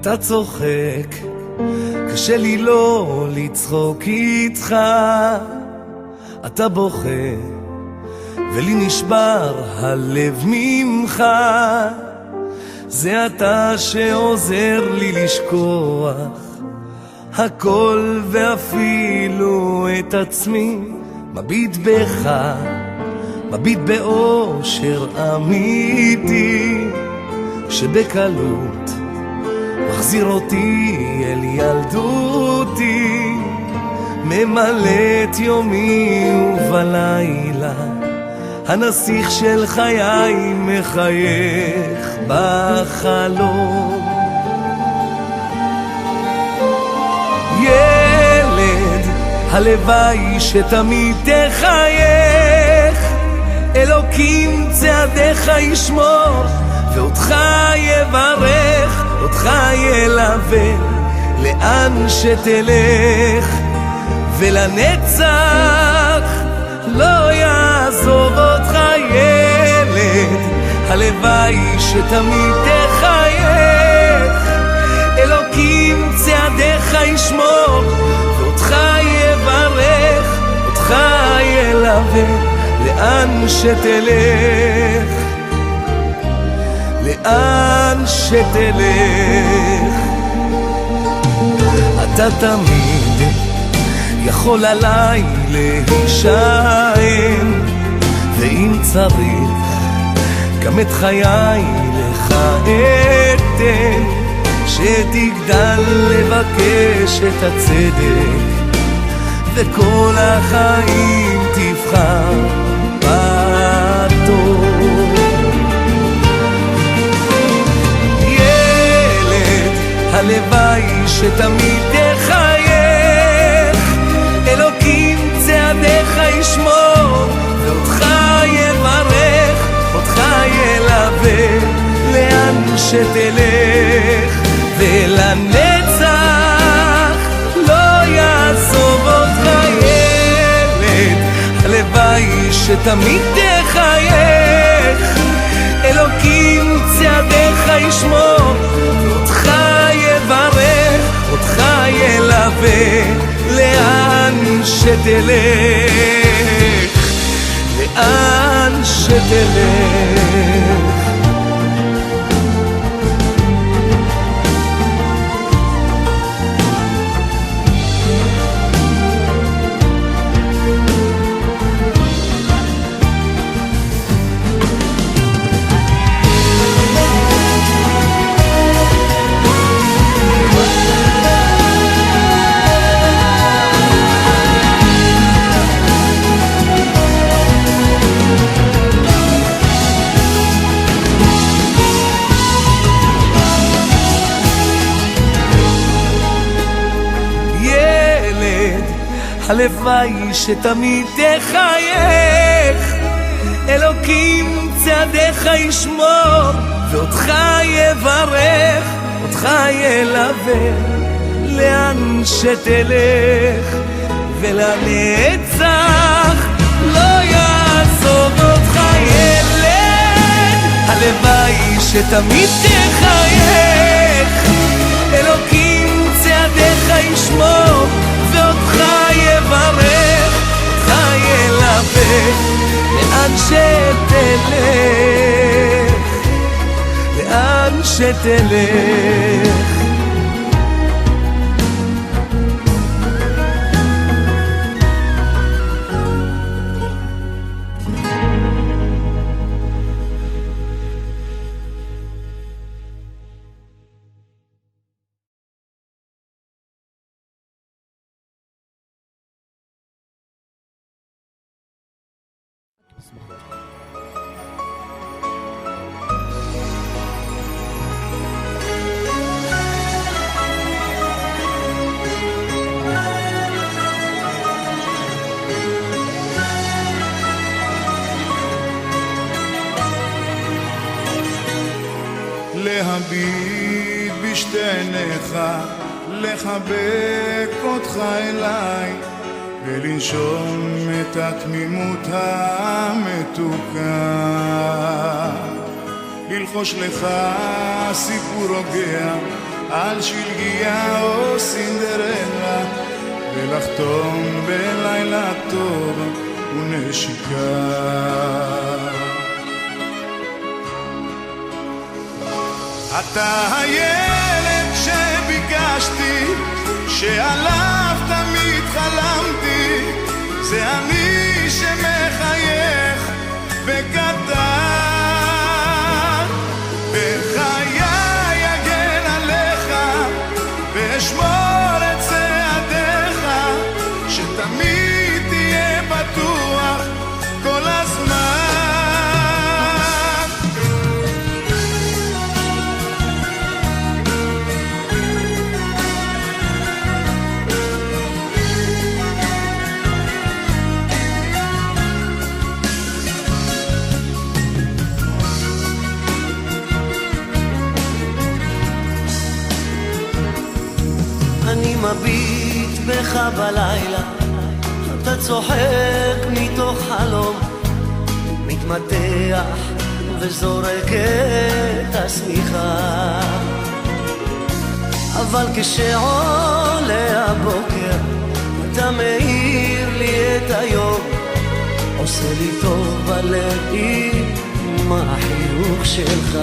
אתה צוחק, קשה לי לא לצחוק איתך. אתה בוכה ולי נשבר הלב ממך. זה אתה שעוזר לי לשכוח הכל ואפילו את עצמי. מביט בך, מביט באושר אמיתי שבקלות מחזיר אותי אל ילדותי. ממלא את יומי ובלילה הנסיך של חיי מחייך בחלום. ילד, הלוואי שתמיד תחייך, אלוקים צעדיך ישמור ואותך יברך, אותך ילווה לאן שתלך, ולנצח לא יעזוב אותך. ילד, הלוואי שתמיד תחייך, אלוקים צעדיך ישמור ואותך יברך, אותך ילווה לאן שתלך, לאן שתלך. אתה תמיד יכול עליי להישען, ואם צריך גם את חיי לך אתן, שתגדל לבקש את הצדק וכל החיים תבחר בטוב. ילד, הלוואי שתמיד תחייך, אלוקים צעדיך ישמור ואותך יברך, אותך ילווה לאן שתלך, ולנצח לא יעזוב אותך. ילד, הלוואי שתמיד תחייך, אלוקים צעדיך ישמור ואותך יברך, אותך ילווה לאן שתלך, לאן שתלך. הלוואי שתמיד תחייך, אלוקים צעדיך ישמור ואותך יברך, אותך ילווה לאן שתלך, ולנצח לא יעזוב אותך. ילד, הלוואי שתמיד תחייך, אלוקים צעדיך ישמור ואותך יברך, אותך ילווה לאן שתלך, לאן שתלך. להביט בשתי עיניך, לחבק אותך אליי, ולנשום את התמימות המתוקה, ללחוש לך סיפור רוגע על שלגיה או סינדרלה, ולחתום בלילה טוב ונשיקה. אתה הילד שביקשתי, שעליו תמיד חלמתי, זה אני שמחייך בקטן. בחיי אגן עליך ואשמור את צעדיך, שתמיד תהיה בטוח כל הזמן. אני מביט בך בלילה, אתה צוחק מתוך חלום, מתמתח וזורק את השמיכה. אבל כשעולה הבוקר אתה מאיר לי את היום, עושה לי טוב בלב עם החיוך שלך.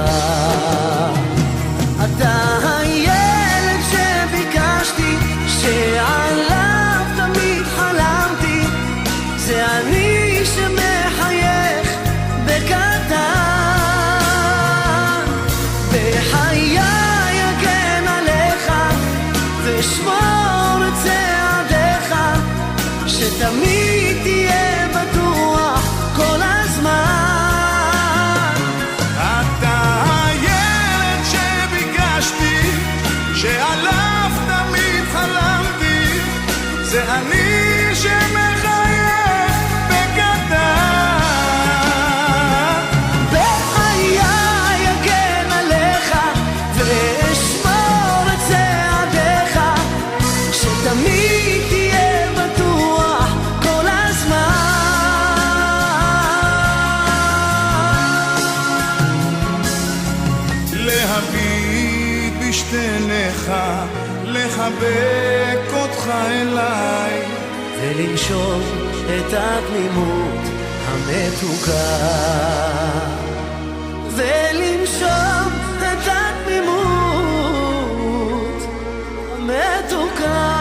אתה הילד שביקשתי, שעליו תמיד חלמתי, זה אני שמחייך בקטן. בחיי אגן עליך ואשמור את צעדיך, שתמיד תהיה בטוח כל הזמן. אתה הילד שביקשתי, שעליו תמיד חלמתי, זה אני שמחייך בקטן. בחיי אגן עליך ואשמור את צעדיך, שתמיד תהיה בטוח כל הזמן. להביט בשתי עיניך, לחבק אותך אליי, ולנשום את התמימות המתוקה, ולנשום את התמימות המתוקה.